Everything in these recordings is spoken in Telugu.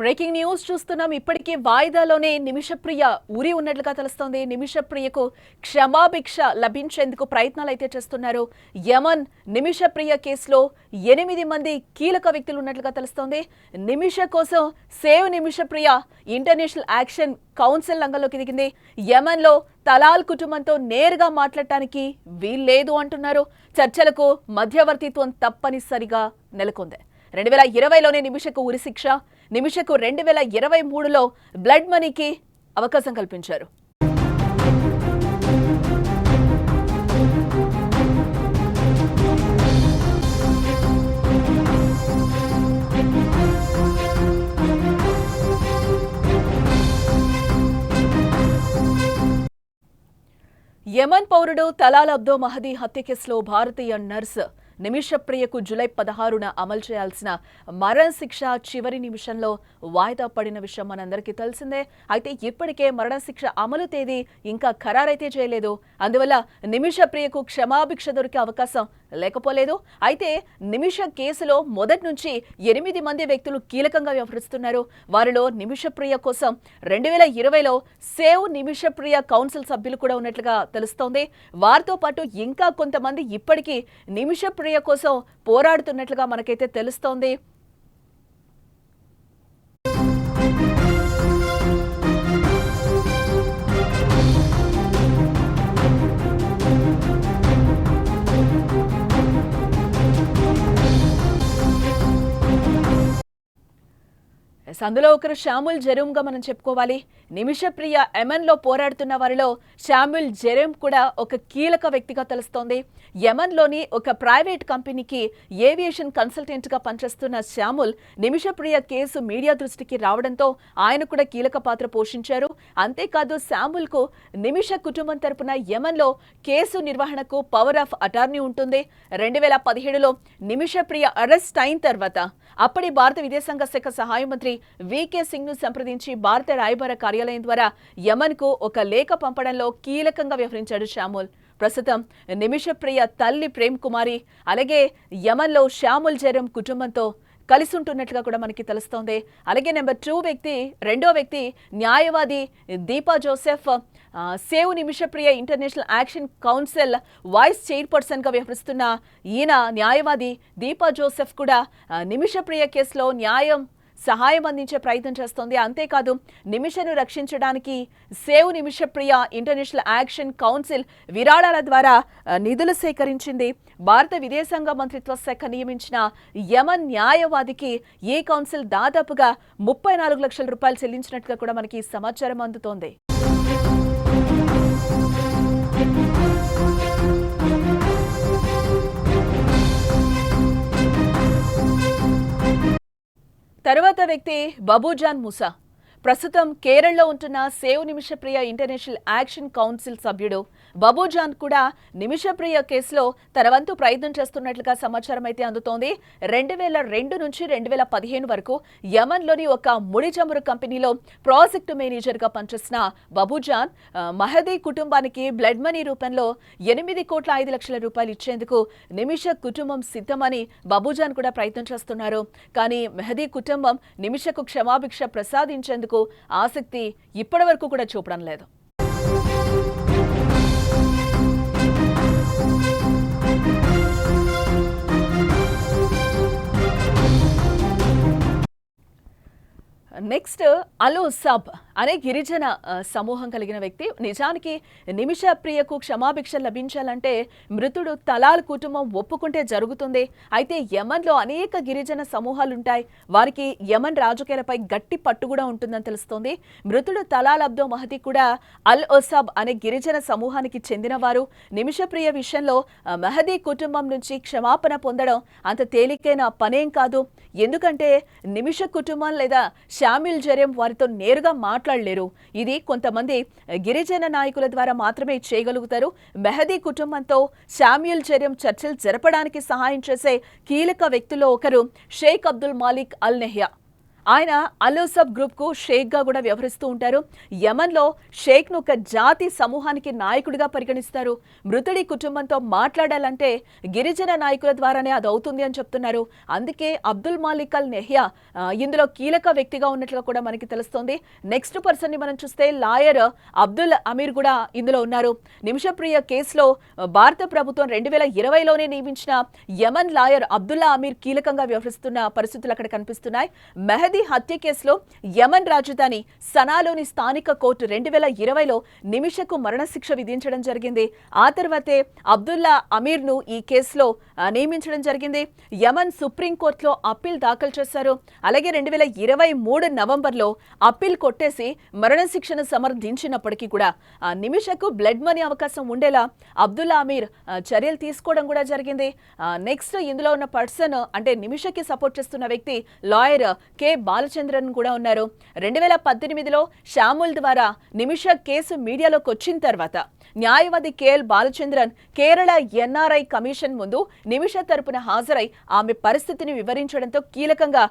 బ్రేకింగ్ న్యూస్ చూస్తున్నాం. ఇప్పటికే వాయిదాలోనే నిమిషప్రియ ఊరి ఉన్నట్లుగా తెలుస్తోంది. నిమిషప్రియకు క్షమాభిక్ష లభించేందుకు ప్రయత్నాలు అయితే చేస్తున్నారు. యమన్ నిమిషప్రియ కేసులో 8 మంది కీలక వ్యక్తులు ఉన్నట్లుగా తెలుస్తోంది. నిమిష కోసం save Nimishapriya international action council రంగంలోకి దిగింది. యమన్లో తలాల్ కుటుంబంతో నేరుగా మాట్లాడటానికి వీల్లేదు అంటున్నారు. చర్చలకు మధ్యవర్తిత్వం తప్పనిసరిగా నెలకొంది. 2020లోనే నిమిషకు ఉరిశిక్ష, నిమిషకు 2023లో బ్లడ్ మనీకి అవకాశం కల్పించారు. యమన్ పౌరుడు తలాల్ అబ్దో మహదీ హత్య కేసులో భారతీయ నర్స్ నిమిషప్రియకు జూలై 16న అమలు చేయాల్సిన మరణ శిక్ష చివరి నిమిషంలో వాయిదా పడిన విషయం మనందరికీ తెలిసిందే. అయితే ఇప్పటికే మరణ శిక్ష అమలు తేదీ ఇంకా ఖరారైతే చేయలేదు. అందువల్ల నిమిషప్రియకు క్షమాభిక్ష దొరికే అవకాశం లేకపోలేదు. అయితే నిమిష కేసులో మొదటి నుంచి 8 మంది వ్యక్తులు కీలకంగా వ్యవహరిస్తున్నారు. వారిలో నిమిషప్రియ కోసం 2020లో సేవ్ నిమిషప్రియ కౌన్సిల్ సభ్యులు కూడా ఉన్నట్లుగా తెలుస్తోంది. వారితో పాటు ఇంకా కొంతమంది ఇప్పటికీ నిమిషప్రియ కోసం పోరాడుతున్నట్లుగా మనకైతే తెలుస్తోంది. అందులో ఒకరు షాముల్ జెరూమ్గా మనం చెప్పుకోవాలి. నిమిషప్రియ యమన్లో పోరాడుతున్న వారిలో షాముల్ జెరూమ్ కూడా ఒక కీలక వ్యక్తిగా తెలుస్తోంది. యమన్లోని ఒక ప్రైవేట్ కంపెనీకి ఏవియేషన్ కన్సల్టెంట్గా పనిచేస్తున్న షాముల్ నిమిషప్రియ కేసు మీడియా దృష్టికి రావడంతో ఆయన కూడా కీలక పాత్ర పోషించారు. అంతేకాదు షాముల్కు నిమిష కుటుంబం తరపున యమన్లో కేసు నిర్వహణకు పవర్ ఆఫ్ అటార్నీ ఉంటుంది. 2017లో నిమిషప్రియ అరెస్ట్ అయిన తర్వాత అప్పటి భారత విదేశాంగ శాఖ సహాయ మంత్రి వీకే సింగ్ ను సంప్రదించి భారత రాయబార కార్యాలయం ద్వారా యమన్ కు ఒక లేఖ పంపడంలో కీలకంగా వ్యవహరించాడు షాముల్. ప్రస్తుతం నిమిషప్రియ తల్లి ప్రేమ్ కుమారి అలాగే యమన్లో షాముల్ జెరూమ్ కుటుంబంతో కలిసి ఉంటున్నట్లుగా కూడా మనకి తెలుస్తోంది. అలాగే రెండో వ్యక్తి న్యాయవాది Deepa Joseph save Nimishapriya international action council vice చైర్పర్సన్గా వ్యవహరిస్తున్న ఈయన న్యాయవాది దీపా జోసెఫ్ కూడా నిమిషప్రియ కేసులో సహాయం అందించే ప్రయత్నం చేస్తోంది. అంతేకాదు నిమిషను రక్షించడానికి save Nimishapriya international action council విరాళాల ద్వారా నిధులు సేకరించింది. భారత విదేశాంగ మంత్రిత్వ శాఖ నియమించిన యమన్ న్యాయవాదికి ఈ కౌన్సిల్ దాదాపుగా 34 లక్షల రూపాయలు చెల్లించినట్టుగా కూడా మనకి సమాచారం అందుతోంది. తరువాత వ్యక్తి బబూజాన్ ముసా. ప్రస్తుతం కేరళలో ఉంటున్న save Nimishapriya international action council సభ్యుడు బబూజాన్ కూడా నిమిషప్రియ కేసులో తన వంతు ప్రయత్నం చేస్తున్నట్లుగా సమాచారం అయితే అందుతోంది. 2002 నుంచి 2015 వరకు యమన్లోని ఒక ముడి చమురు కంపెనీలో ప్రాజెక్టు మేనేజర్గా పనిచేసిన బబూజాన్ మహదీ కుటుంబానికి బ్లడ్ మనీ రూపంలో 8,5,00,000 రూపాయలు ఇచ్చేందుకు నిమిష కుటుంబం సిద్ధమని బబూజాన్ కూడా ప్రయత్నం చేస్తున్నారు. కానీ మెహదీ కుటుంబం నిమిషకు క్షమాభిక్ష ప్రసాదించేందుకు ఆసక్తి ఇప్పటి వరకు కూడా చూపడం లేదు. నెక్స్ట్ అల్ ఉసాబ్ అనే గిరిజన సమూహం కలిగిన వ్యక్తి. నిజానికి నిమిషప్రియకు క్షమాభిక్ష లభించాలంటే మృతుడు తలాల్ కుటుంబం ఒప్పుకుంటే జరుగుతుంది. అయితే యమన్లో అనేక గిరిజన సమూహాలుంటాయి. వారికి యమన్ రాజకీయాలపై గట్టి పట్టు కూడా ఉంటుందని తెలుస్తోంది. మృతుడు తలాల్ అబ్దో మహదీ కూడా అల్ ఉసాబ్ అనే గిరిజన సమూహానికి చెందినవారు. నిమిషప్రియ విషయంలో మహదీ కుటుంబం నుంచి క్షమాపణ పొందడం అంత తేలికైన పనేం కాదు. ఎందుకంటే నిమిష కుటుంబం లేదా షాముల్ జెరూమ్ వారితో నేరుగా మాట్లాడలేరు. ఇది కొంతమంది గిరిజన నాయకుల ద్వారా మాత్రమే చేయగలుగుతారు. మెహదీ కుటుంబంతో షాముల్ జెరూమ్ చర్చలు జరపడానికి సహాయం చేసే కీలక వ్యక్తుల్లో ఒకరు షేక్ అబ్దుల్ మాలిక్ అల్ నెహ్యా. ఆయన అల్-ఉసబ్ గ్రూప్ కు షేక్ గా కూడా వ్యవహరిస్తూ ఉంటారు. యమన్ లో షేక్ ను ఒక జాతి సమూహానికి నాయకుడిగా పరిగణిస్తారు. మృతుడి కుటుంబంతో మాట్లాడాలంటే గిరిజన నాయకుల ద్వారానే అది అవుతుంది అని చెప్తున్నారు. అందుకే అబ్దుల్ మాలిక్ అల్ నెహ్యా ఇందులో కీలక వ్యక్తిగా ఉన్నట్లుగా కూడా మనకి తెలుస్తోంది. నెక్స్ట్ పర్సన్ ని మనం చూస్తే లాయర్ అబ్దుల్ అమీర్ కూడా ఇందులో ఉన్నారు. నిమిషప్రియ కేసులో భారత ప్రభుత్వం 2020లోనే నియమించిన యమన్ లాయర్ అబ్దుల్లా అమీర్ కీలకంగా వ్యవహరిస్తున్న పరిస్థితులు అక్కడ కనిపిస్తున్నాయి. మెహదీ హత్య కేసులో యమన్ రాజధాని సనాలోని స్థానిక కోర్టు 2020లో నిమిషకు మరణశిక్ష విధించడం జరిగింది. ఆ తర్వాతే అబ్దుల్లా అమీర్ ను ఈ కేసులో నియమించడం జరిగింది. యమన్ సుప్రీంకోర్టులో అప్పీల్ దాఖలు చేశారు. అలాగే 2023 నవంబర్లో అప్పీల్ కొట్టేసి మరణశిక్షను సమర్థించినప్పటికీ కూడా నిమిషకు బ్లడ్ మనీ అవకాశం ఉండేలా అబ్దుల్లా అమీర్ చర్యలు తీసుకోవడం కూడా జరిగింది. నెక్స్ట్ ఇందులో ఉన్న పర్సన్ అంటే నిమిషకి సపోర్ట్ చేస్తున్న వ్యక్తి లాయర్ కె బాలచంద్రన్ కూడా ఉన్నారు. 2018లో శ్యాముల్ ద్వారా నిమిష కేసు మీడియాలోకి వచ్చిన తర్వాత న్యాయవాది KL Balachandran Kerala NRI commission ముందు నిమిష తరపున హాజరై ఆమె పరిస్థితిని వివరించడంతో కీలకంగా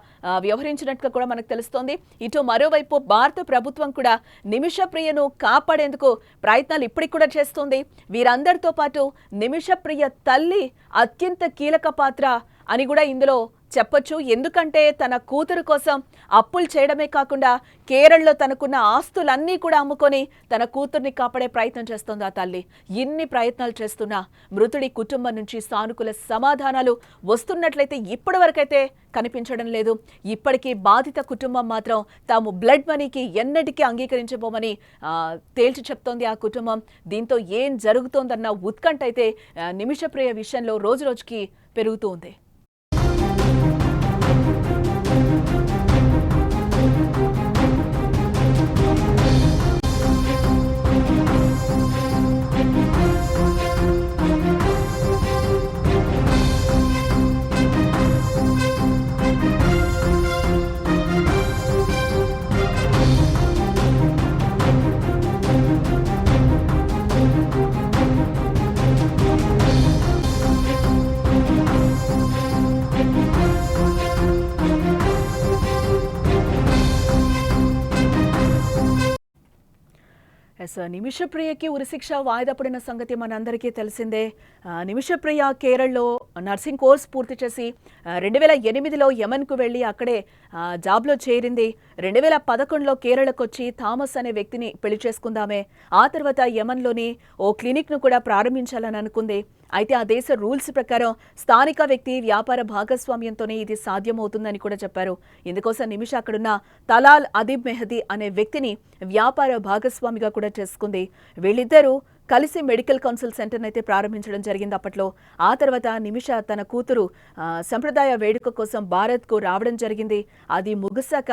వ్యవహరించినట్లు కూడా మనకు తెలుస్తోంది. ఇటు మరోవైపు భారత ప్రభుత్వం కూడా నిమిష ప్రియను కాపాడేందుకు ప్రయత్నాలు ఇప్పటికి కూడా చేస్తోంది. వీరందరితో పాటు నిమిష ప్రియ తల్లి అత్యంత కీలక పాత్ర అని కూడా ఇందులో చెప్పొచ్చు. ఎందుకంటే తన కూతురు కోసం అప్పులు చేయడమే కాకుండా కేరళలో తనకున్న ఆస్తులన్నీ కూడా అమ్ముకొని తన కూతుర్ని కాపాడే ప్రయత్నం చేస్తోంది ఆ తల్లి. ఇన్ని ప్రయత్నాలు చేస్తున్నా మృతుడి కుటుంబం నుంచి సానుకూల సమాధానాలు వస్తున్నట్లయితే ఇప్పటి వరకైతే కనిపించడం లేదు. ఇప్పటికీ బాధిత కుటుంబం మాత్రం తాము బ్లడ్ మనీకి ఎన్నటికీ అంగీకరించబోమని తేల్చి చెప్తోంది ఆ కుటుంబం. దీంతో ఏం జరుగుతోందన్న ఉత్కంఠ అయితే నిమిషప్రియ విషయంలో రోజు రోజుకి పెరుగుతూ ఉంది. నిమిషప్రియకి ఉరిశిక్ష వాయిదా పడిన సంగతి మనందరికీ తెలిసిందే. నిమిషప్రియ కేరళలో నర్సింగ్ కోర్స్ పూర్తి చేసి 2008లో యమన్కు వెళ్ళి అక్కడే జాబ్లో చేరింది. 2011లో కేరళకు వచ్చి థామస్ అనే వ్యక్తిని పెళ్లి చేసుకుందామే. ఆ తర్వాత యమన్లోని ఓ క్లినిక్ను కూడా ప్రారంభించాలని అనుకుంది. అయితే ఆ దేశ రూల్స్ ప్రకారం స్థానిక వ్యక్తి వ్యాపార భాగస్వామ్యంతోనే ఇది సాధ్యమవుతుందని కూడా చెప్పారు. ఇందుకోసం నిమిష అక్కడున్న తలాల్ అదీబ్ మెహదీ అనే వ్యక్తిని వ్యాపార భాగస్వామిగా కూడా చేసుకుంది. వీళ్ళిద్దరూ కలిసి మెడికల్ కౌన్సిల్ సెంటర్ని అయితే ప్రారంభించడం జరిగింది అప్పట్లో. ఆ తర్వాత నిమిష తన కూతురు సంప్రదాయ వేడుక కోసం భారత్కు రావడం జరిగింది. అది ముగిశాక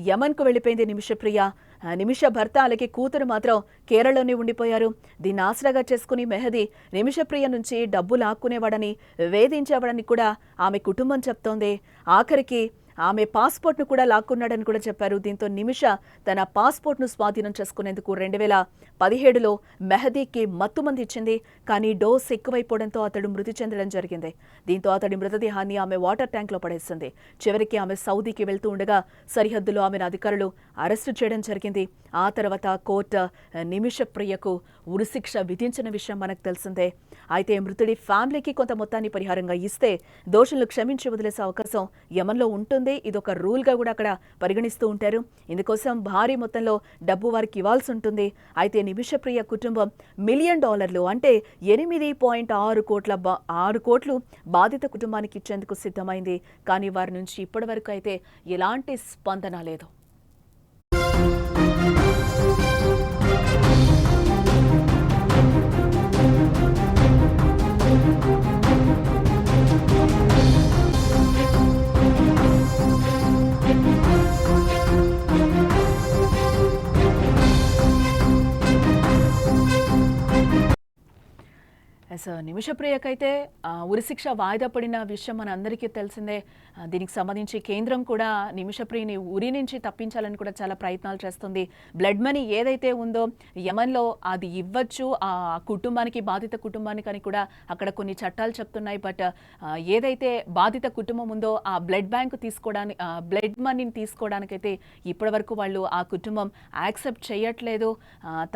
యమన్కు వెళ్ళిపోయింది నిమిషప్రియ. నిమిష భర్త అలాగే కూతురు మాత్రం కేరళలోనే ఉండిపోయారు. దీన్ని ఆసరాగా చేసుకుని మెహదీ నిమిషప్రియ నుంచి డబ్బు లాక్కునేవాడని వేధించేవాడని కూడా ఆమె కుటుంబం చెప్తోంది. ఆఖరికి ఆమె పాస్పోర్ట్ను కూడా లాక్కున్నాడని కూడా చెప్పారు. దీంతో నిమిష తన పాస్పోర్ట్ను స్వాధీనం చేసుకునేందుకు 2017లో మెహదీకి మత్తుమంది ఇచ్చింది. కానీ డోస్ ఎక్కువైపోవడంతో అతడు మృతి చెందడం జరిగింది. దీంతో అతడి మృతదేహాన్ని ఆమె వాటర్ ట్యాంక్లో పడేసింది. చివరికి ఆమె సౌదీకి వెళ్తూ ఉండగా సరిహద్దులో ఆమెను అధికారులు అరెస్టు చేయడం జరిగింది. ఆ తర్వాత కోర్టు నిమిషప్రియకు ఉరిశిక్ష విధించిన విషయం మనకు తెలిసిందే. అయితే మృతుడి ఫ్యామిలీకి కొంత మొత్తాన్ని పరిహారంగా ఇస్తే దోషులను క్షమించి వదిలేసే అవకాశం యమన్లో ఉంటుంది. ఇదొక రూల్గా కూడా అక్కడ పరిగణిస్తూ ఉంటారు. ఇందుకోసం భారీ మొత్తంలో డబ్బు వారికి ఇవ్వాల్సి ఉంటుంది. అయితే నిమిషప్రియ కుటుంబం $1 మిలియన్ అంటే 8.6 కోట్లు బాధిత కుటుంబానికి ఇచ్చేందుకు సిద్ధమైంది. కానీ వారి నుంచి ఇప్పటి వరకు అయితే ఎలాంటి స్పందన లేదు. నిమిషప్రియకైతే ఉరిశిక్ష వాయిదా పడిన విషయం మన అందరికీ తెలిసిందే. దీనికి సంబంధించి కేంద్రం కూడా నిమిషప్రియని ఉరి నుంచి తప్పించాలని కూడా చాలా ప్రయత్నాలు చేస్తుంది. బ్లడ్ మనీ ఏదైతే ఉందో యమన్లో అది ఇవ్వచ్చు ఆ కుటుంబానికి, బాధిత కుటుంబానికి అని కూడా అక్కడ కొన్ని చట్టాలు చెప్తున్నాయి. బట్ ఏదైతే బాధిత కుటుంబం ఉందో ఆ బ్లడ్ బ్యాంకు తీసుకోవడానికి, బ్లడ్ మనీని తీసుకోవడానికైతే ఇప్పటివరకు వాళ్ళు ఆ కుటుంబం యాక్సెప్ట్ చేయట్లేదు.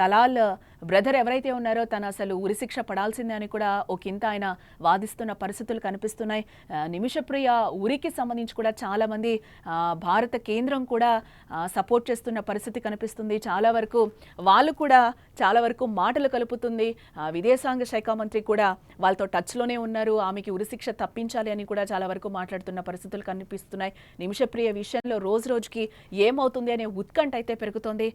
తలాల్ బ్రదర్ ఎవరైతే ఉన్నారో తను అసలు ఉరిశిక్ష పడాల్సిందే అని కూడా ఒకంత ఆయన వాదిస్తున్న పరిస్థితులు కనిపిస్తున్నాయి. నిమిషప్రియ ఉరికి సంబంధించి కూడా చాలా మంది భారత కేంద్రం కూడా సపోర్ట్ చేస్తున్న పరిస్థితి కనిపిస్తుంది. చాలా వరకు మాటలు కలుపుతుంది. విదేశాంగ శాఖ మంత్రి కూడా వాళ్ళతో టచ్లోనే ఉన్నారు. ఆమెకి ఉరిశిక్ష తప్పించాలి అని కూడా చాలా వరకు మాట్లాడుతున్న పరిస్థితులు కనిపిస్తున్నాయి. నిమిషప్రియ విషయంలో రోజు రోజుకి ఏమవుతుంది అనే ఉత్కంఠ అయితే పెరుగుతోంది.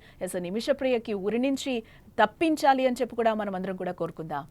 నిమిషప్రియకి ఉరి నుంచి తప్పించాలి అని చెప్పి కూడా మనం అందరం కూడా కోరుకుందాం.